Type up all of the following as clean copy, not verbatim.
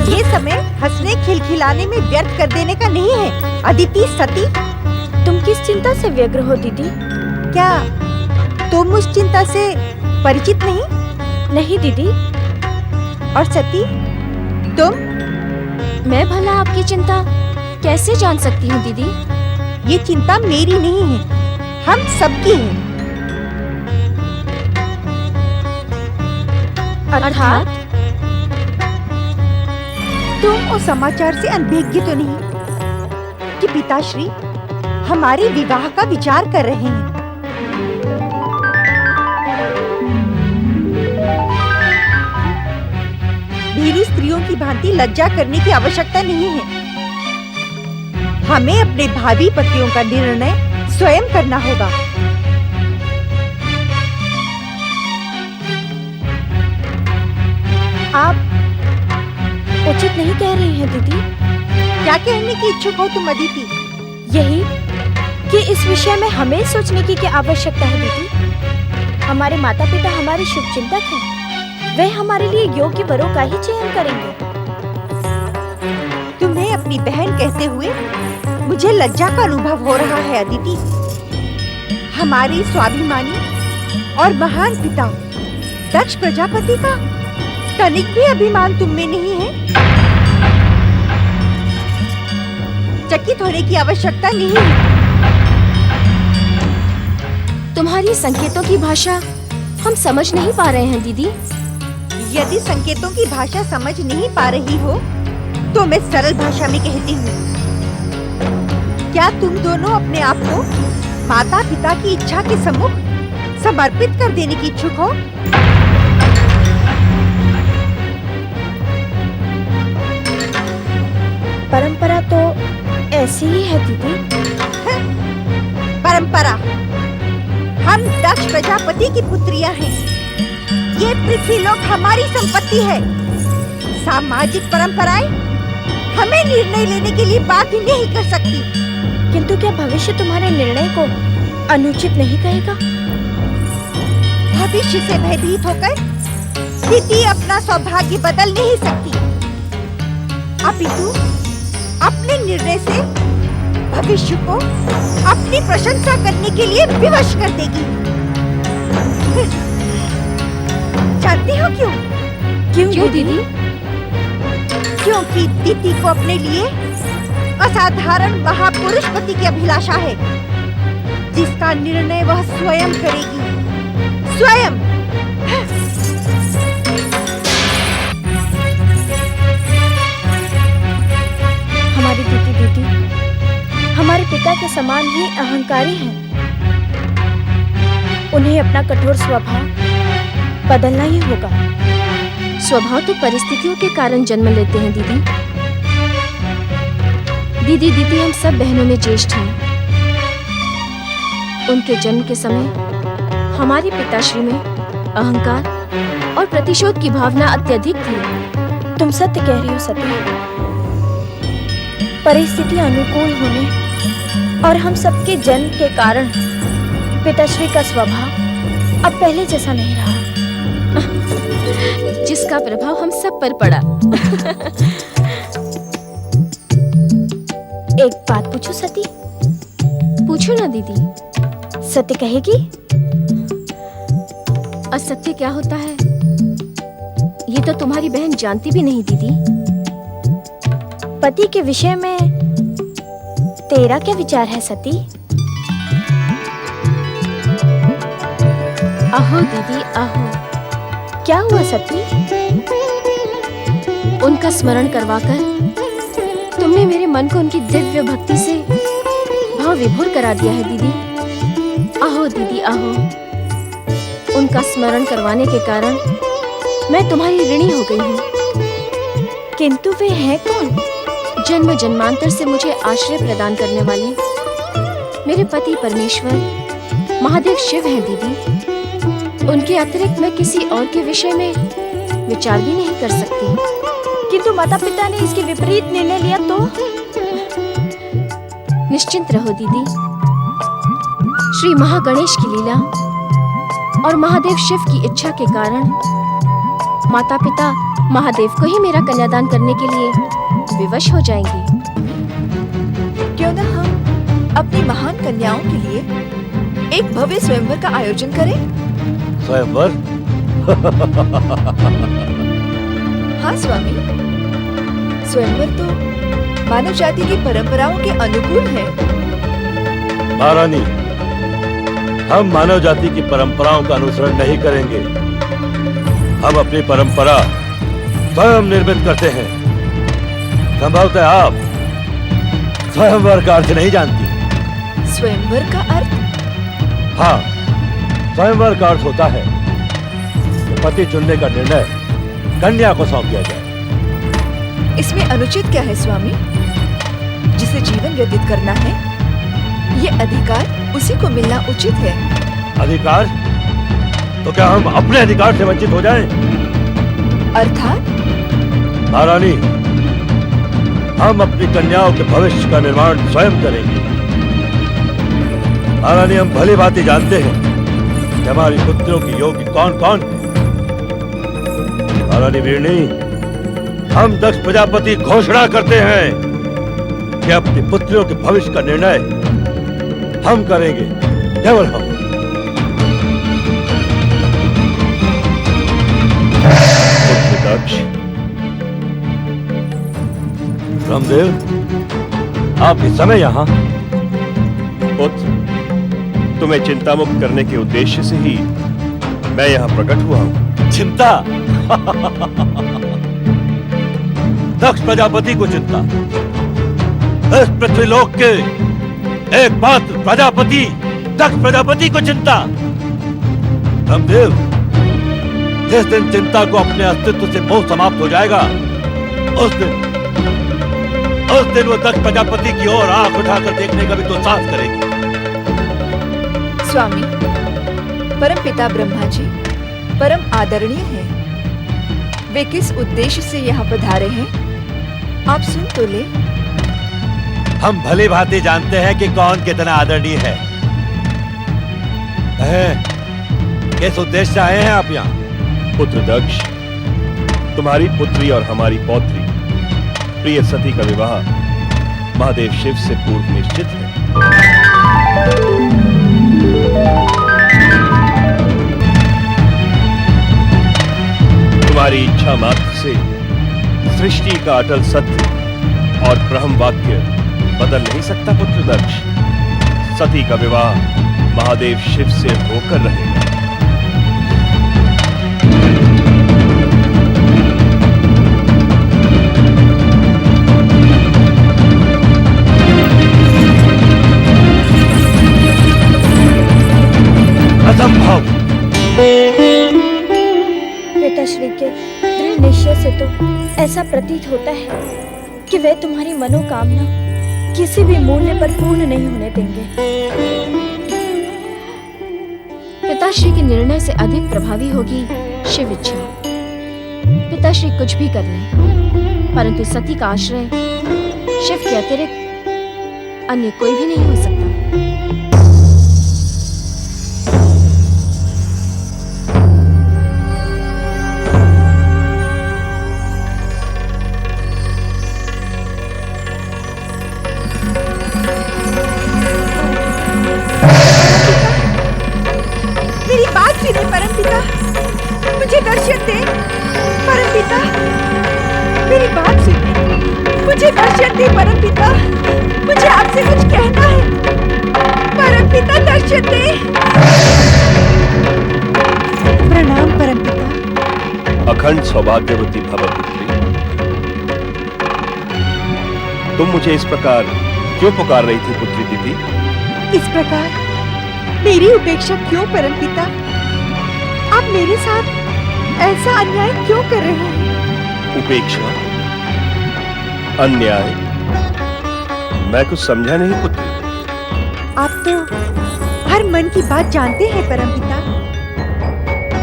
ये समय हंसने खिलखिलाने में व्यर्थ कर देने का नहीं है। अदिति, सती, तुम किस चिंता से व्यग्र हो दीदी? क्या तुम उस चिंता से परिचित नहीं? नहीं दीदी। और सती, तुम? मैं भला आपकी चिंता कैसे जान सकती हूँ दीदी? ये चिंता मेरी नहीं है, हम सबकी है। अर्थात? तुम उस समाचार से अनभिज्ञ तो नहीं कि पिताश्री हमारे विवाह का विचार कर रहे हैं? भीरी स्त्रियों की भांति लज्जा करने की आवश्यकता नहीं है। हमें अपने भावी पतियों का निर्णय स्वयं करना होगा। आप उचित नहीं कह रही हैं दीदी। क्या कहने की इच्छुक हो तुम अदिति? यही कि इस विषय में हमें सोचने की क्या आवश्यकता है दीदी। हमारे माता पिता हमारे शुभचिंतक हैं, वे हमारे लिए योग्य वरों का ही चयन करेंगे। तुम्हें अपनी बहन कहते हुए मुझे लज्जा का अनुभव हो रहा है अदिति। हमारे स्वाभिमानी और महान पिता दक्ष प्रजापति का तनिक भी अभिमान तुम में नहीं है। चकित होने की आवश्यकता नहीं है। तुम्हारी संकेतों की भाषा हम समझ नहीं पा रहे हैं दीदी। यदि संकेतों की भाषा समझ नहीं पा रही हो तो मैं सरल भाषा में कहती हूँ। क्या तुम दोनों अपने आप को माता पिता की इच्छा के सम्मुख समर्पित कर देने की इच्छुक हो? परंपरा तो ऐसी ही है दीदी। परंपरा? हम दक्ष प्रजापति की पुत्रियां हैं। ये पृथ्वीलोक हमारी संपत्ति है। सामाजिक परंपराएं हमें निर्णय लेने के लिए बाध्य नहीं कर सकती। किंतु क्या भविष्य तुम्हारे निर्णय को अनुचित नहीं कहेगा? भविष्य से भयभीत होकर स्थिति अपना सौभाग्य बदल नहीं सकती, अपितु अपने निर्णय से भविष्य को अपनी प्रशंसा करने के लिए विवश कर देगी। जानती हो क्यों? क्यों दीदी? क्योंकि दीदी को अपने लिए असाधारण महापुरुष पति की अभिलाषा है, जिसका निर्णय वह स्वयं करेगी। स्वयं। हमारी दीदी हमारे पिता के समान ही अहंकारी हैं। उन्हें अपना कठोर स्वभाव बदलना ही होगा। स्वभाव तो परिस्थितियों के कारण जन्म लेते हैं दीदी। दीदी हम सब बहनों में ज्येष्ठ हैं। उनके जन्म के समय हमारी पिताश्री में अहंकार और प्रतिशोध की भावना अत्यधिक थी। तुम सत्य कह रही हो सती। परिस्थिति अनुकूल होने और हम सबके जन्म के कारण पिताश्री का स्वभाव अब पहले जैसा नहीं रहा, जिसका प्रभाव हम सब पर पड़ा। एक बात पूछो सती? पूछो ना दीदी। सत्य कहेगी? असत्य क्या होता है ये तो तुम्हारी बहन जानती भी नहीं दीदी। पति के विषय में तेरा क्या विचार है सती? आहो दीदी आहो। क्या हुआ सती? उनका स्मरण करवाकर तुमने मेरे मन को उनकी दिव्य भक्ति से भाव विभोर करा दिया है दीदी। आहो दीदी आहो। उनका स्मरण करवाने के कारण मैं तुम्हारी ऋणी हो गई हूँ। किंतु वे हैं कौन? जन्म जन्मांतर से मुझे आश्रय प्रदान करने वाले मेरे पति परमेश्वर महादेव शिव हैं दीदी। उनके अतिरिक्त मैं किसी और के विषय में विचार भी नहीं कर सकती। किंतु माता पिता ने इसके विपरीत निर्णय लिया तो? निश्चिंत रहो दीदी। श्री महागणेश की लीला और महादेव शिव की इच्छा के कारण माता पिता महादेव को ही मेरा कन्यादान करने के लिए विवश हो जाएंगे। क्यों न हम अपनी महान कन्याओं के लिए एक भव्य स्वयंवर का आयोजन करें? स्वयंवर? हाँ स्वामी, स्वयंवर तो मानव जाति की परंपराओं के अनुकूल है। महारानी, हम मानव जाति की परंपराओं का अनुसरण नहीं करेंगे। हम अपनी परंपरा स्वयं निर्मित करते हैं। संभवतः आप स्वयंवर का अर्थ नहीं जानती। स्वयंवर का अर्थ? हाँ, स्वयंवर का अर्थ होता है कि पति चुनने का निर्णय कन्या को सौंप दिया जाए। इसमें अनुचित क्या है स्वामी? जिसे जीवन व्यतीत करना है, ये अधिकार उसी को मिलना उचित है। अधिकार? तो क्या हम अपने अधिकार से वंचित हो जाएं? अर्थात? महारानी, हम अपनी कन्याओं के भविष्य का निर्माण स्वयं करेंगे। महारानी, हम भली भांति जानते हैं कि हमारी पुत्रियों की योग्य कौन कौन है। महारानी वीरनी, हम दक्ष प्रजापति घोषणा करते हैं कि अपनी पुत्रियों के भविष्य का निर्णय हम करेंगे, केवल हम। पुत्र दक्ष। रामदेव, आप इस समय यहाँ? पुत्र, तुम्हें चिंता मुक्त करने के उद्देश्य से ही मैं यहाँ प्रकट हुआ हूँ। चिंता? दक्ष प्रजापति को चिंता? इस पृथ्वीलोक के एकमात्र प्रजापति दक्ष प्रजापति को चिंता? रामदेव, जिस दिन चिंता को अपने अस्तित्व से मोह समाप्त हो जाएगा, उस दिन वो दक्ष प्रजापति की ओर आंख उठाकर देखने का भी तो साहस करेगी। स्वामी, परम पिता ब्रह्मा जी परम आदरणीय हैं। वे किस उद्देश्य से यहाँ पधारे हैं, आप सुन तो ले। हम भली भांति जानते हैं कि कौन कितना आदरणीय है। किस उद्देश्य से आए हैं आप यहाँ? पुत्र दक्ष, तुम्हारी पुत्री और हमारी पौत्री प्रिय सती का विवाह महादेव शिव से पूर्व निश्चित है। तुम्हारी इच्छा मात्र से सृष्टि का अटल सत्य और ब्रह्म वाक्य बदल नहीं सकता। पुत्र दक्ष, सती का विवाह महादेव शिव से होकर रहेगा। असंभव। पिताश्री के दृढ़ निश्चय से तो ऐसा प्रतीत होता है कि वे तुम्हारी मनोकामना किसी भी मूल्य पर पूर्ण नहीं होने देंगे। पिताश्री के निर्णय से अधिक प्रभावी होगी शिव इच्छा। पिताश्री कुछ भी कर लें, परंतु सती का आश्रय शिव के अतिरिक्त अन्य कोई भी नहीं हो सकता। मेरी बात सुनिए परमपिता, मुझे दर्शन दे। परमपिता, मेरी बात सुनिए, मुझे दर्शन दे। परमपिता, मुझे आपसे कुछ कहना है। परमपिता, दर्शन दे। प्रणाम परमपिता। अखंड सौभाग्यवती भव पुत्री। तुम मुझे इस प्रकार क्यों पुकार रही थी पुत्री दीदी? इस प्रकार मेरी उपेक्षा क्यों परमपिता? आप मेरे साथ ऐसा अन्याय क्यों कर रहे हैं? उपेक्षा? अन्याय? मैं कुछ समझा नहीं पुत्री। आप तो हर मन की बात जानते हैं परमपिता।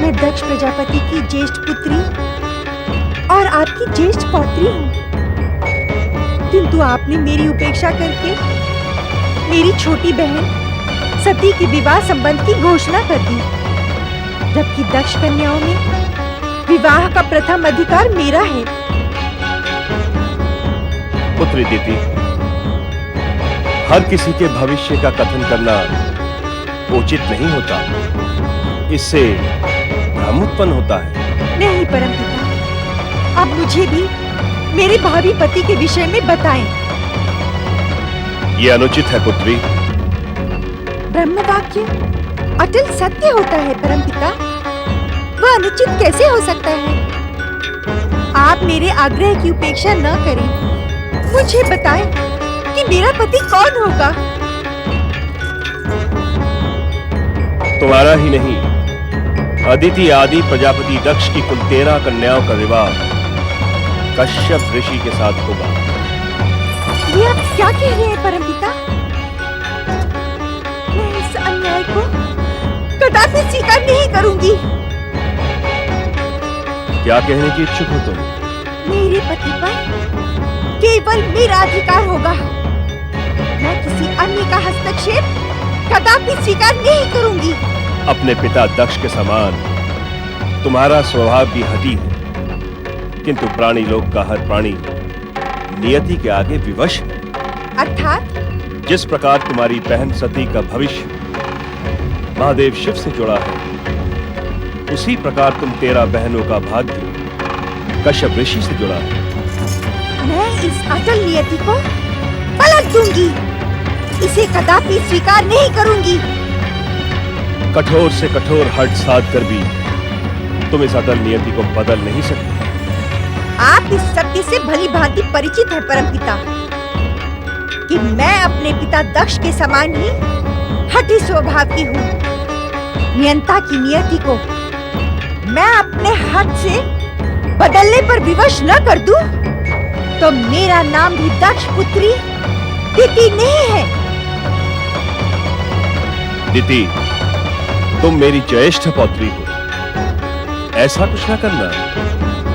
मैं दक्ष प्रजापति की ज्येष्ठ पुत्री और आपकी ज्येष्ठ पौत्री हूँ, किंतु आपने मेरी उपेक्षा करके मेरी छोटी बहन सती की विवाह संबंध की घोषणा कर दी। जबकि दक्ष कन्याओं में विवाह का प्रथम अधिकार मेरा है। पुत्री दीति, हर किसी के भविष्य का कथन करना उचित नहीं होता, इससे भ्रम उत्पन्न होता है। नहीं परमपिता, अब मुझे भी मेरे भावी पति के विषय में बताएं। ये अनुचित है पुत्री। ब्रह्मवाक्य अटल सत्य होता है परमपिता, वह अनुचित कैसे हो सकता है? आप मेरे आग्रह की उपेक्षा न करें, मुझे बताएं कि मेरा पति कौन होगा। तुम्हारा ही नहीं, अदिति आदि प्रजापति दक्ष की कुल 13 कन्याओं का विवाह कश्यप ऋषि के साथ होगा। ये आप क्या कह रहे हैं परमपिता? मैं इस अन्याय को कदापि स्वीकार नहीं करूंगी। क्या कहने की इच्छुक हो तुम? मेरे पति पर केवल मेरा अधिकार होगा। मैं किसी अन्य का हस्तक्षेप कदापि स्वीकार नहीं करूंगी। अपने पिता दक्ष के समान तुम्हारा स्वभाव भी हठी है, किंतु प्राणी लोक का हर प्राणी नियति के आगे विवश है। अर्थात जिस प्रकार तुम्हारी बहन सती का भविष्य महादेव शिव से जुड़ा है, उसी प्रकार तुम 13 बहनों का भाग्य कश्यप ऋषि से जुड़ा है। मैं इस अटल नियति को पलट दूंगी, इसे कदापि स्वीकार नहीं करूंगी। कठोर से कठोर हठ साध कर भी तुम इस अटल नियति को बदल नहीं सकते। आप इस सत्य से भली भांति परिचित है परमपिता कि मैं अपने पिता दक्ष के समान ही हठी स्वभाव की हूँ। नियंता की नियति को मैं अपने हाथ से बदलने पर विवश न कर दूं, तो मेरा नाम भी दक्ष पुत्री दिति नहीं है। दिति, तुम मेरी ज्येष्ठ पौत्री हो। ऐसा कुछ न करना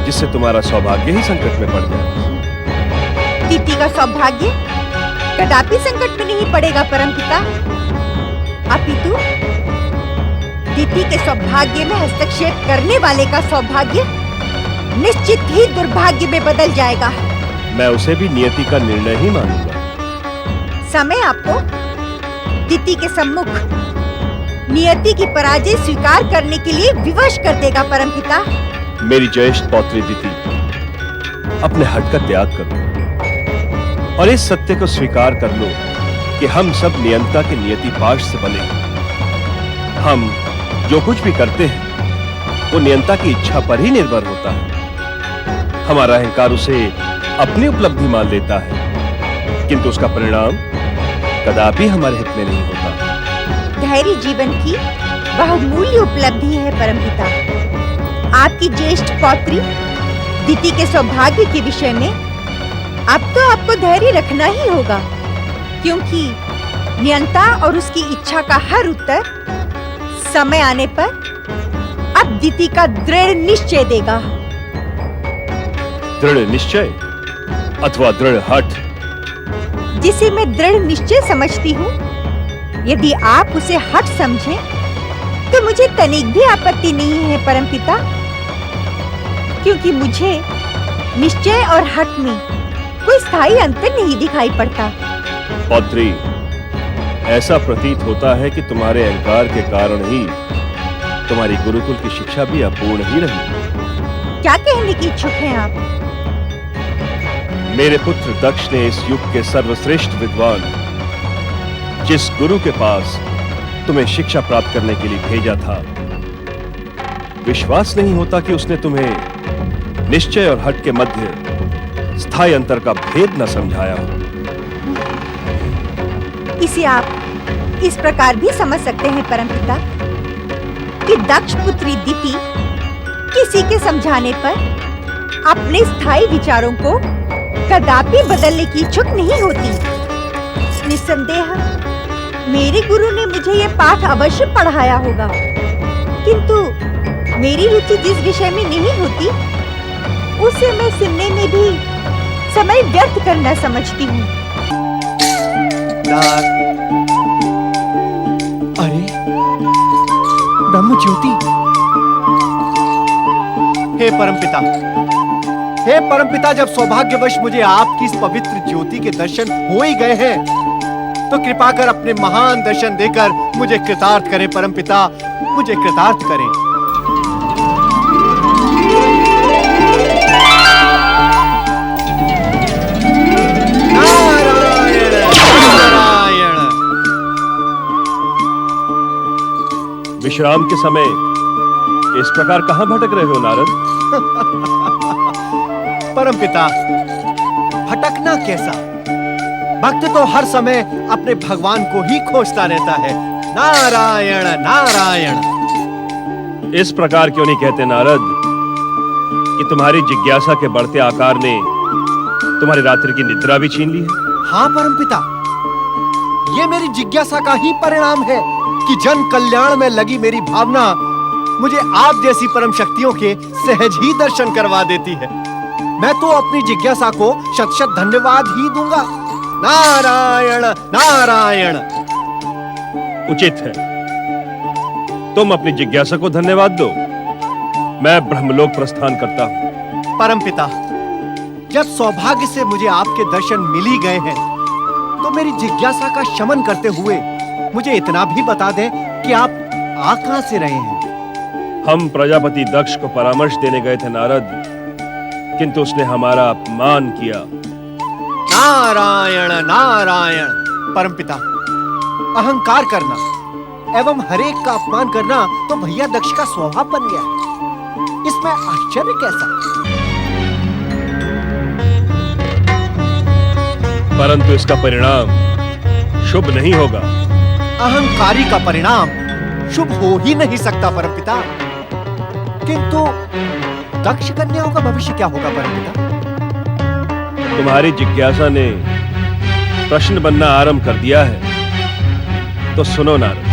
जिससे तुम्हारा सौभाग्य ही संकट में पड़ जाए। दिति का सौभाग्य कदापि संकट में नहीं पड़ेगा परमपिता, अपितु दिति के सौभाग्य में हस्तक्षेप करने वाले का सौभाग्य निश्चित ही दुर्भाग्य में बदल जाएगा। मैं उसे भी नियति का निर्णय ही मानूंगा। समय आपको दिति के सम्मुख नियति की पराजय स्वीकार करने के लिए विवश कर देगा परमपिता। मेरी ज्येष्ठ पौत्री दिति, अपने हठ का त्याग करो और इस सत्य को स्वीकार कर लो कि हम सब नियंता के नियति पाश से बने हैं। हम जो कुछ भी करते हैं वो नियंता की इच्छा पर ही निर्भर होता है। हमारा अहंकार उसे अपनी उपलब्धि मान लेता है, किंतु उसका परिणाम कदापि हमारे हित में नहीं होता। धैर्य जीवन की बहुमूल्य उपलब्धि है परमपिता। आपकी ज्येष्ठ पौत्री दिति के सौभाग्य के विषय में अब तो आपको धैर्य रखना ही होगा, क्योंकि नियंता और उसकी इच्छा का हर उत्तर समय आने पर अब दिति का दृढ़ निश्चय देगा। दृढ़ निश्चय अथवा दृढ़ हठ? जिसे मैं दृढ़ निश्चय समझती हूँ, यदि आप उसे हठ समझें तो मुझे तनिक भी आपत्ति नहीं है परमपिता, क्योंकि मुझे निश्चय और हठ में कोई स्थायी अंतर नहीं दिखाई पड़ता। पौत्री, ऐसा प्रतीत होता है कि तुम्हारे अहंकार के कारण ही तुम्हारी गुरुकुल की शिक्षा भी अपूर्ण ही रही। क्या कहने की इच्छुक हैं आप? मेरे पुत्र दक्ष ने इस युग के सर्वश्रेष्ठ विद्वान जिस गुरु के पास तुम्हें शिक्षा प्राप्त करने के लिए भेजा था, विश्वास नहीं होता कि उसने तुम्हें निश्चय और हठ के मध्य स्थायी अंतर का भेद न समझाया हो। इसे आप इस प्रकार भी समझ सकते हैं परमपिता कि दक्ष पुत्री दिति किसी के समझाने पर अपने स्थायी विचारों को कदापि बदलने की इच्छुक नहीं होती। निस्संदेह मेरे गुरु ने मुझे यह पाठ अवश्य पढ़ाया होगा, किंतु मेरी रुचि जिस विषय में नहीं होती उसे मैं सुनने में भी समय व्यर्थ करना समझती हूँ। अरे ब्रह्म ज्योति, हे परमपिता, हे परमपिता, जब सौभाग्यवश मुझे आपकी इस पवित्र ज्योति के दर्शन हो ही गए हैं, तो कृपा कर अपने महान दर्शन देकर मुझे कृतार्थ करें परमपिता, मुझे कृतार्थ करें। नारायण नारायण। विश्राम के समय इस प्रकार कहां भटक रहे हो नारद? परमपिता, भटकना कैसा? भक्त तो हर समय अपने भगवान को ही खोजता रहता है। नारायण नारायण। इस प्रकार क्यों नहीं कहते नारद कि तुम्हारी जिज्ञासा के बढ़ते आकार ने तुम्हारी रात्रि की निद्रा भी छीन ली है? हाँ परमपिता, ये मेरी जिज्ञासा का ही परिणाम है कि जन कल्याण में लगी मेरी भावना मुझे आप जैसी परम शक्तियों के सहज ही दर्शन करवा देती है। मैं तो अपनी जिज्ञासा को शत शत धन्यवाद ही दूंगा। नारायण नारायण। उचित है, तुम अपनी जिज्ञासा को धन्यवाद दो। मैं ब्रह्मलोक प्रस्थान करता हूं। परमपिता, जब सौभाग्य से मुझे आपके दर्शन मिल ही गए हैं, तो मेरी जिज्ञासा का शमन करते हुए मुझे इतना भी बता दें कि आप आ कहां से रहे हैं? हम प्रजापति दक्ष को परामर्श देने गए थे नारद, किंतु उसने हमारा अपमान किया। नारायण नारायण। परमपिता, अहंकार करना एवं हरेक का अपमान करना तो भैया दक्ष का स्वभाव बन गया है। इसमें आश्चर्य कैसा? परंतु इसका परिणाम शुभ नहीं होगा। अहंकारी का परिणाम शुभ हो ही नहीं सकता परमपिता। किंतु दक्ष कन्याओं का भविष्य क्या होगा परमपिता? तुम्हारी जिज्ञासा ने प्रश्न बनना आरंभ कर दिया है, तो सुनो नारद।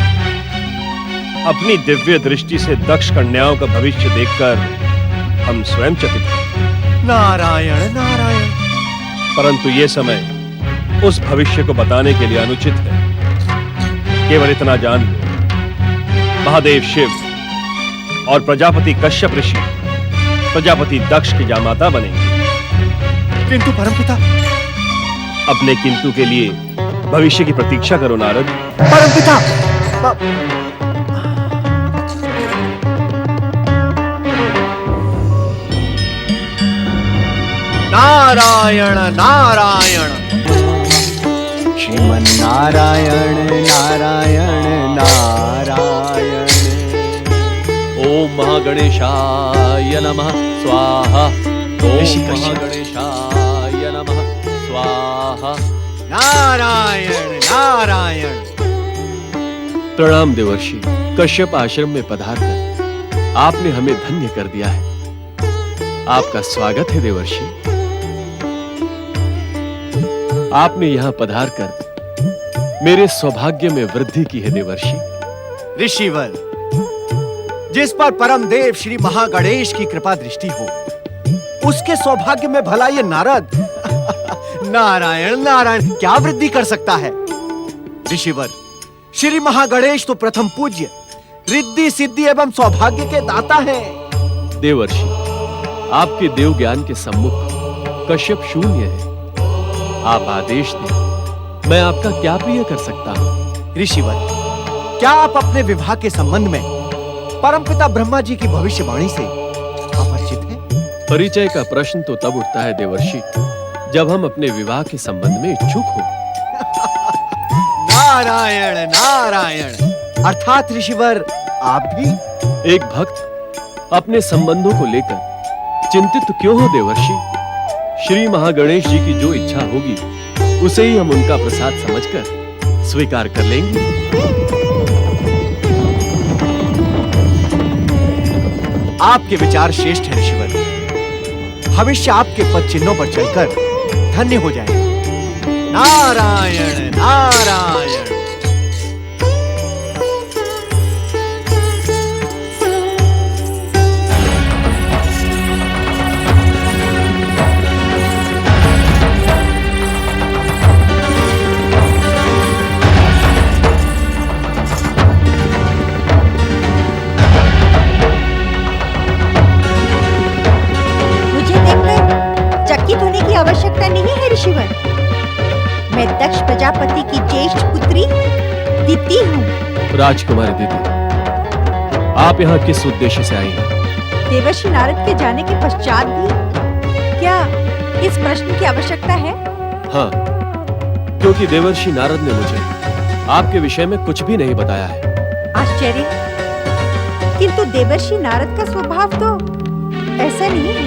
अपनी दिव्य दृष्टि से दक्ष कन्याओं का भविष्य देखकर हम स्वयं चकित हैं। नारायण नारायण। परंतु ये समय उस भविष्य को बताने के लिए अनुचित है। केवल इतना जान लो, महादेव शिव और प्रजापति कश्यप ऋषि प्रजापति दक्ष की जामाता बनेंगे। किंतु परमपिता। अपने किंतु के लिए भविष्य की प्रतीक्षा करो नारद। परमपिता। नारायण नारायण। श्रीमन नारायण नारायण नारायण। ओम महागणेशाय नमः स्वाहा। ओम ऋषि कश्यप। महागणेशाय नमः स्वाहा। नारायण नारायण। प्रणाम देवर्षि। कश्यप आश्रम में पधारकर आपने हमें धन्य कर दिया है। आपका स्वागत है देवर्षि। आपने यहाँ पधारकर मेरे सौभाग्य में वृद्धि की है देवर्षि। ऋषिवर, जिस पर परम देव श्री महागणेश की कृपा दृष्टि हो, उसके सौभाग्य में भला ये नारद नारायण नारायण क्या वृद्धि कर सकता है? ऋषिवर, श्री महागणेश तो प्रथम पूज्य, रिद्धि सिद्धि एवं सौभाग्य के दाता है। देवर्षि, आपके देव ज्ञान के सम्मुख कश्यप शून्य है। आप आदेश दें, मैं आपका क्या प्रिय कर सकता हूं? ऋषिवर, क्या आप अपने विवाह के संबंध में परमपिता ब्रह्मा जी की भविष्यवाणी से अपरिचित हैं? परिचय का प्रश्न तो तब उठता है देवर्षि, जब हम अपने विवाह के संबंध में इच्छुक हो। नारायण नारायण। अर्थात ऋषिवर, आप भी एक भक्त अपने संबंधों को लेकर चिंतित क्यों हो देवर्षि? श्री महागणेश जी की जो इच्छा होगी, उसे ही हम उनका प्रसाद समझकर स्वीकार कर लेंगे। आपके विचार श्रेष्ठ है ऋषिवर। भविष्य आपके पद चिन्हों पर चलकर धन्य हो जाए। नारायण नारायण। राजकुमारी दीदी, आप यहाँ किस उद्देश्य से आई हैं? देवर्षि नारद के जाने के पश्चात भी क्या इस प्रश्न की आवश्यकता है? हाँ, क्योंकि देवर्षि नारद ने मुझे आपके विषय में कुछ भी नहीं बताया है। आश्चर्य, किंतु देवर्षि नारद का स्वभाव तो ऐसा नहीं है।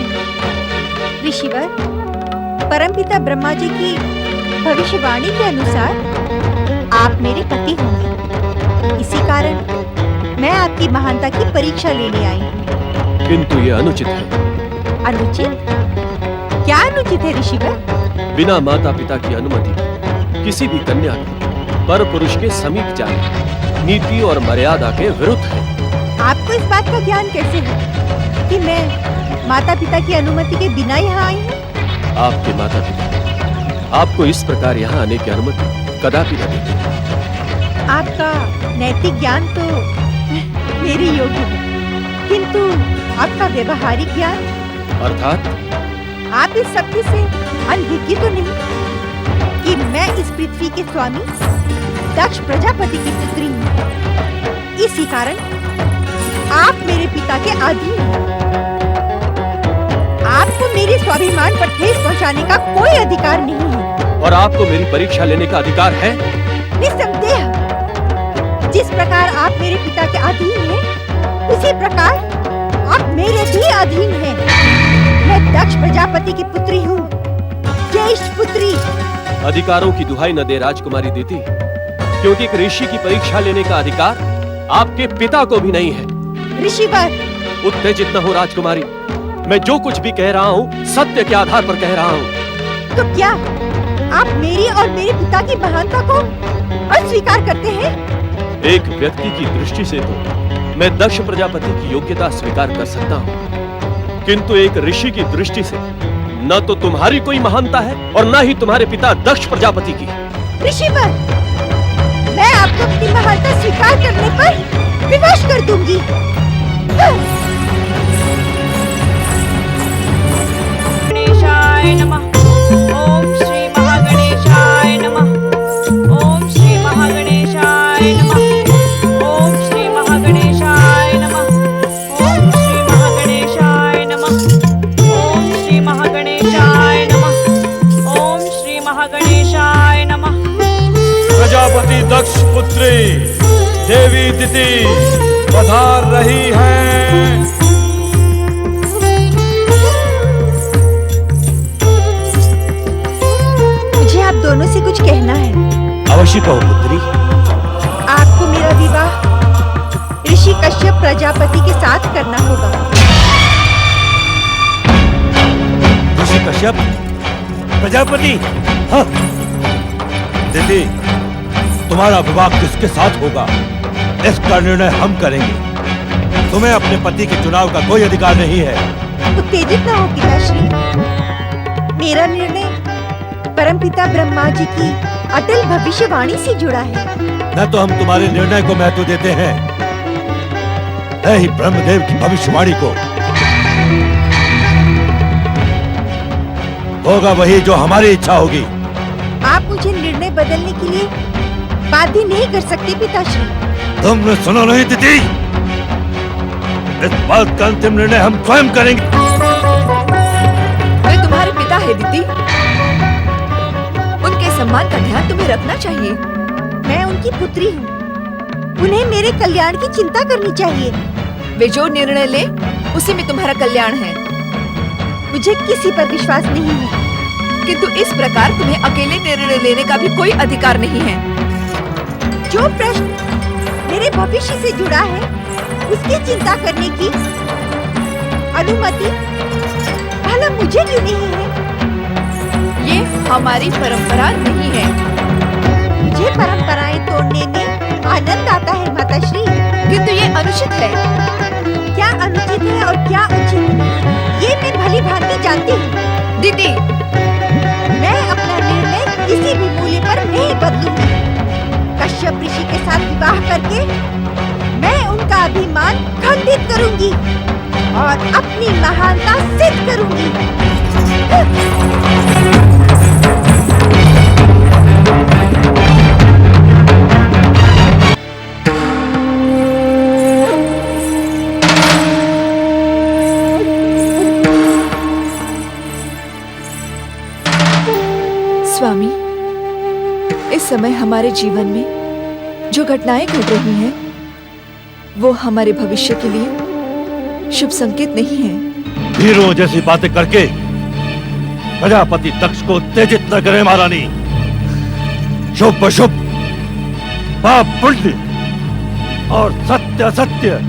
ऋषिवर, परमपिता ब्रह्मा जी की भविष्यवाणी के अनुसार आप मेरे पति होंगे। इसी कारण मैं आपकी महानता की परीक्षा लेने आई हूँ। किंतु ये अनुचित है। अनुचित? क्या अनुचित है ऋषिवर? बिना माता पिता की अनुमति किसी भी कन्या को पर पुरुष के समीप जाना नीति और मर्यादा के विरुद्ध है। आपको इस बात का ज्ञान कैसे है कि मैं माता पिता की अनुमति के बिना यहाँ आई हूँ? आपके माता पिता आपको इस प्रकार यहाँ आने की अनुमति कदापि न देते। आपका नैतिक ज्ञान तो मेरे योग्य है, किंतु आपका व्यवहारिक ज्ञान? अर्थात आप इस सत्य से अनभिज्ञ तो नहीं कि मैं इस पृथ्वी के स्वामी दक्ष प्रजापति की पुत्री हूँ। इसी कारण आप मेरे पिता के अधीन हैं। आपको मेरे स्वाभिमान पर ठेस पहुँचाने का कोई अधिकार नहीं है। और आपको मेरी परीक्षा लेने का अधिकार है? निस्संदेह, जिस प्रकार आप मेरे पिता के अधीन हैं, उसी प्रकार आप मेरे भी अधीन हैं। मैं दक्ष प्रजापति की पुत्री हूँ, ज्येष्ठ पुत्री। अधिकारों की दुहाई न दे राजकुमारी दीदी, क्योंकि एक ऋषि की परीक्षा लेने का अधिकार आपके पिता को भी नहीं है। ऋषिवर, उत्तेजित न हो राजकुमारी, मैं जो कुछ भी कह रहा हूँ सत्य के आधार पर कह रहा हूँ। तो क्या आप मेरी और मेरे पिता की महानता को अस्वीकार करते हैं? एक व्यक्ति की दृष्टि से तो मैं दक्ष प्रजापति की योग्यता स्वीकार कर सकता हूँ, किंतु एक ऋषि की दृष्टि से न तो तुम्हारी कोई महानता है और न ही तुम्हारे पिता दक्ष प्रजापति की। ऋषिवर, मैं आपको अपनी महानता स्वीकार करने पर विवश कर दूंगी। गणेशाय नमः। ओम श्री महागणेशाय नमः। ओम श्री महागणेशाय नमः। ओम श्री महागणेशाय नमः। ओम श्री महागणेशाय नमः। ओम श्री महागणेशाय नमः। ओम श्री महागणेशाय नमः। प्रजापति दक्ष पुत्री देवी दिति पधार रही हैं। मुझे आप दोनों से कुछ कहना है। अवश्य कहो पुत्री। आपको मेरा विवाह ऋषि कश्यप प्रजापति के साथ करना होगा। ऋषि कश्यप प्रजापति? हाँ। दीदी, तुम्हारा विवाह किसके साथ होगा इसका निर्णय हम करेंगे। तुम्हें अपने पति के चुनाव का कोई अधिकार नहीं है। उत्तेजित न हो पिताश्री, मेरा निर्णय परमपिता ब्रह्मा जी की अटल भविष्यवाणी से जुड़ा है। न तो हम तुम्हारे निर्णय को महत्व देते हैं, न ही ब्रह्मदेव की भविष्यवाणी को। होगा वही जो हमारी इच्छा होगी। आप मुझे निर्णय बदलने के लिए बाध्य नहीं कर सकते पिताश्री। तुमने सुना नहीं दीदी? इस बात का अंतिम निर्णय हम स्वयं करेंगे। वे तुम्हारे पिता है दीदी, उनके सम्मान का ध्यान तुम्हें रखना चाहिए। मैं उनकी पुत्री हूँ, उन्हें मेरे कल्याण की चिंता करनी चाहिए। वे जो निर्णय ले उसी में तुम्हारा कल्याण है। मुझे किसी पर विश्वास नहीं है, किंतु इस प्रकार तुम्हें अकेले निर्णय लेने का भी कोई अधिकार नहीं है। जो प्रश्न मेरे भविष्य से जुड़ा है उसकी चिंता करने की अनुमति भला मुझे क्यों नहीं है? ये हमारी परंपरा नहीं है। मुझे परंपराएं तोड़ने में आनंद आता है माताश्री। किंतु ये अनुचित है। क्या अनुचित है और क्या उचित, ये मैं भली भांति जानती हूँ। दीदी, मैं अपना निर्णय किसी भी मूल्य पर नहीं बदलूंगी। कश्यप ऋषि के साथ विवाह करके मैं उनका अभिमान खंडित करूंगी और अपनी महानता सिद्ध करूंगी। इस समय हमारे जीवन में जो घटनाएं घट रही हैं, वो हमारे भविष्य के लिए शुभ संकेत नहीं है। वीरों जैसी बातें करके प्रजापति दक्ष को उत्तेजित न करे महारानी। शुभ अशुभ, पाप पुण्य और सत्य असत्य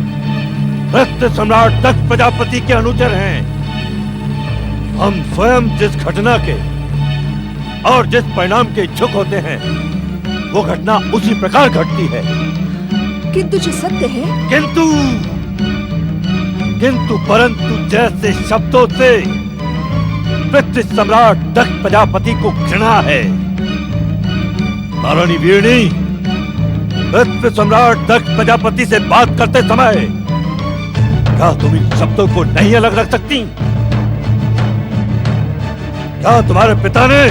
सत्य सम्राट दक्ष प्रजापति के अनुचर हैं। हम स्वयं जिस घटना के और जिस परिणाम के इच्छुक होते हैं, वो घटना उसी प्रकार घटती है। किंतु जो सत्य है, किंतु परंतु जैसे शब्दों से पृथ्वी सम्राट दक्ष प्रजापति को घृणा है। महारानी वीरणी, पृथ्वी सम्राट दक्ष प्रजापति से बात करते समय क्या तुम इन शब्दों को नहीं अलग रख सकती? क्या तुम्हारे पिता ने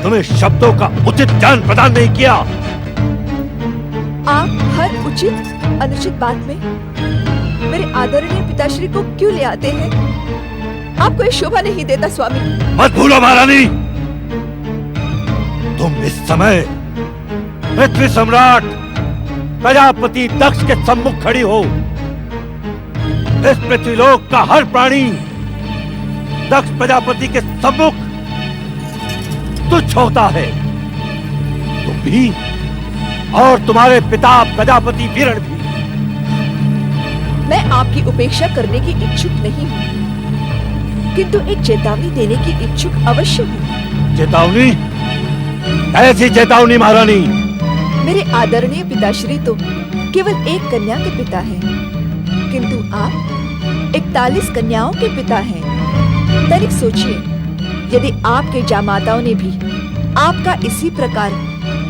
तुम्हें शब्दों का उचित ज्ञान प्रदान नहीं किया? आप हर उचित अनुचित बात में मेरे आदरणीय पिताश्री को क्यों ले आते हैं? आपको ये शोभा नहीं देता स्वामी। मत भूलो महारानी, तुम इस समय पृथ्वी सम्राट प्रजापति दक्ष के सम्मुख खड़ी हो। इस पृथ्वीलोक का हर प्राणी दक्ष प्रजापति के सम्मुख तुच्छ होता है। तुम भी और तुम्हारे पिता प्रजापति वीरण भी। मैं आपकी उपेक्षा करने की इच्छुक नहीं हूँ, किंतु एक चेतावनी देने की इच्छुक अवश्य हूँ। चेतावनी? ऐसी चेतावनी महारानी? मेरे आदरणीय पिताश्री तो केवल एक कन्या के पिता हैं, किंतु आप 41 कन्याओं के पिता हैं। तनिक सोचिए, यदि आपके जामाताओं ने भी आपका इसी प्रकार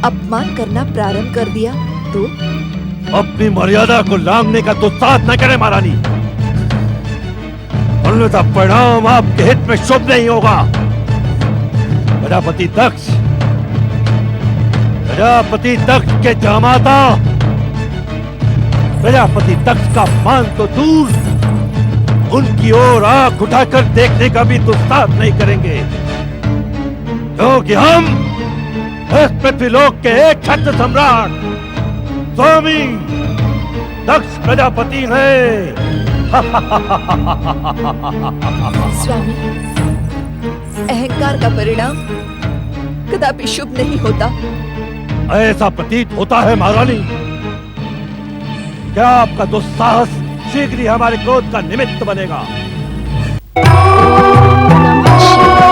अपमान करना प्रारंभ कर दिया तो? अपनी मर्यादा को लांघने का दुस्साहस न करे महारानी, अन्यथा परिणाम आपके हित में शुभ नहीं होगा। प्रजापति दक्ष के जामाता प्रजापति दक्ष का मान तो दूर, उनकी ओर आंख उठाकर देखने का भी दुस्साहस नहीं करेंगे, क्योंकि हम इस पृथ्वीलोक के एक छत्र सम्राट स्वामी दक्ष प्रजापति हैं। स्वामी, अहंकार का परिणाम कदापि शुभ नहीं होता। ऐसा प्रतीत होता है महारानी। क्या आपका दुस्साहस शीघ्र ही हमारे क्रोध का निमित्त बनेगा? नमः शिवाय।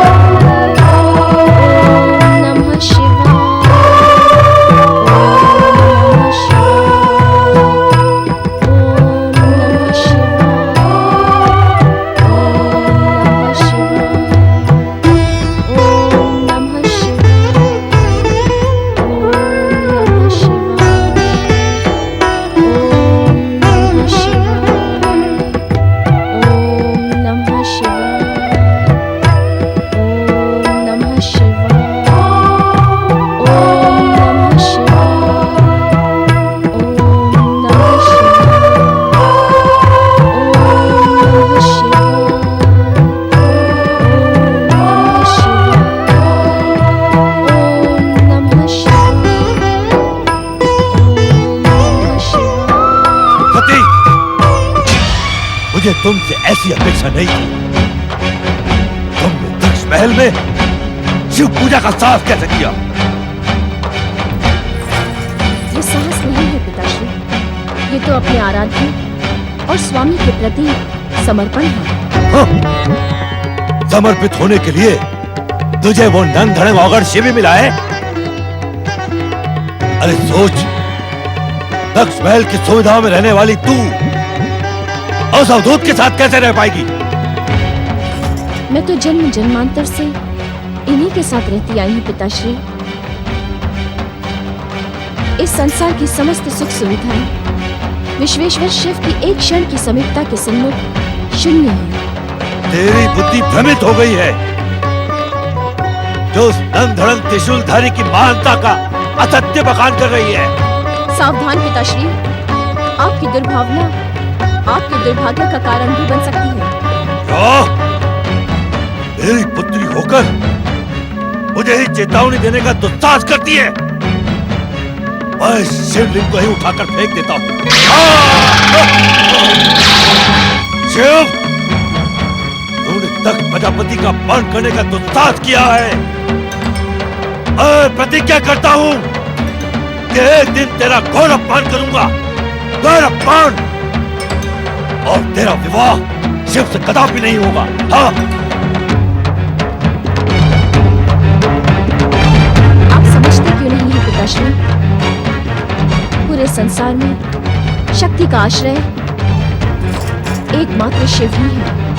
मुझे तुमसे ऐसी अपेक्षा नहीं थी। तुमने दक्ष महल में शिव पूजा का साहस कैसे किया? ये साहस नहीं है पिताश्री, ये तो अपने आराध्य और स्वामी के प्रति समर्पण है। हाँ, समर्पित होने के लिए तुझे वो नंग धड़ंग औगड़ शिव ही मिला है? अरे सोच, दक्ष महल की सुविधाओं में रहने वाली तू उस अवधूत के साथ कैसे रह पाएगी? मैं तो जन्म जन्मांतर से इन्हीं के साथ रहती आई हूँ पिताश्री। इस संसार की समस्त सुख सुविधाएं विश्वेश्वर शिव की एक क्षण की समीपता के सम्मुख शून्य है। तेरी बुद्धि भ्रमित हो गई है, जो उस नंग धड़ंग त्रिशूलधारी की महानता का असत्य बखान कर रही है। सावधान पिताश्री, आपकी दुर्भावना आपके दुर्भाग्य का कारण भी बन सकती है। क्या? मेरी पुत्री होकर मुझे ही चेतावनी देने का दुस्साहस करती है। मैं शिवलिंग को ही उठाकर फेंक देता हूँ। शिव, तूने दक्ष प्रजापति का अपमान करने का दुस्साहस किया है। मैं प्रतिज्ञा करता हूँ कि एक दिन तेरा घोर अपमान करूंगा, घोर अपमान, और तेरा विवाह शिव से कदापि नहीं होगा। हाँ, आप समझते क्यों नहीं हैं पिताश्री? पूरे संसार में शक्ति का आश्रय एकमात्र शिव ही है।